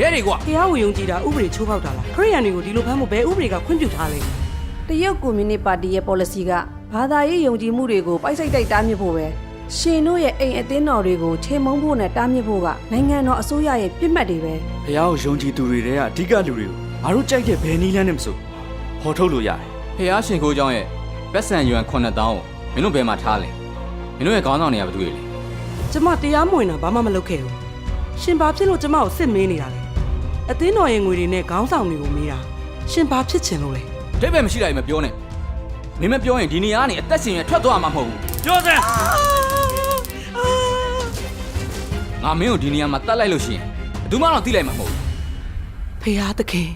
ရဲတွေက တရားဝင်ယုံကြည်တာဥပဒေချိုးဖောက်တာလားခရိယန်တွေကိုဒီလိုဖမ်းဖို့ဘယ်ဥပဒေကခွင့်ပြုထားလဲ တရုတ်ကွန်မြူနတီပါတီရဲ့ policy ကဘာသာရေးယုံကြည်မှုတွေကိုပိုက်စိတ်တိုက်တားမြစ်ဖို့ပဲရှင်တို့ရဲ့အိမ်အသင်းတော်တွေကိုချိန်မုံဖို့နဲ့တားမြစ်ဖို့ကနိုင်ငံတော်အစိုးရရဲ့ပြစ်မှတ်တွေပဲ ဖះကိုယုံကြည်သူတွေတဲ့အဓိကလူတွေကိုငါတို့ကြိုက်တဲ့ဘယ်နည်းလမ်းနဲ့မဆိုဟောထုတ်လို့ရတယ် ဖះရှင်ကိုเจ้าရဲ့ပတ်စံရွမ်9000ကိုမင်းတို့ဘယ်မှာထားလဲမင်းတို့ရဲ့ခေါင်းဆောင်တွေကဘာတွေလဲ ကျမတရားမဝင်တာဘာမှမလုပ်ခဲ့ဘူးရှင်ဘာဖြစ်လို့ကျမကိုစစ်မေးနေတာလဲအသင်းတော်ရဲ့ငွေတွေနဲ့ခေါင်းဆောင်တွေကိုမေးတာရှင်ဘာဖြစ်ချင်လို့လဲ ဒိတ်ပဲမရှိတာကြီးမပြောနဲ့မင်းမပြောရင်ဒီနေရာကနေအသက်ရှင်ရထွက်သွားမှာမဟုတ်ဘူး ပြောစမ်း ငါမင်းကိုဒီနေရာမှာတတ်လိုက်လို့ရှိရင်ဘယ်သူမှတော့သိလိုက်မှာမဟုတ်ဘူး ဖေဟာသခင်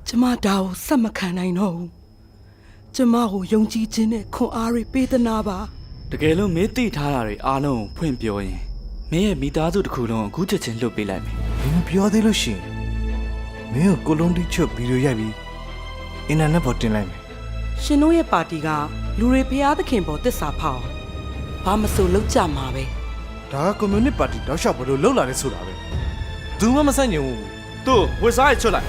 ကျမဒါကိုစက်မခံနိုင်တော့ဘူးကျမကိုယုံကြည်ခြင်းနဲ့ခွန်အားတွေပေးသနာပါ တကယ်လို့မင်းသိထားတာတွေအားလုံးကိုဖွင့်ပြောရင်မင်းရဲ့မိသားစုတစ်ခုလုံးကိုအခုချက်ချင်းလွတ်ပေးလိုက်မယ် မင်းမပြောသေးလို့ရှိရင်မင်းကိုကိုလုံးတိချွတ်ဗီဒီယိုရိုက်ပြီးအင်တာနက်ပေါ်တင်လိုက်မယ် ရှင်တို့ရဲ့ပါတီကလူတွေဖေဟာသခင်ပေါ်တစ္ဆာဖောက်ဘာမဆိုလုပ်ကြမှာပဲ ဒါကကွန်မြူနတီပါတီတောက်လျှောက်ဘယ်လိုလှုပ်လာလဲဆိုတာပဲသူမှမဆိုင်ညင်ဘူး သူ့ဝစ်စားရချွတ်လိုက်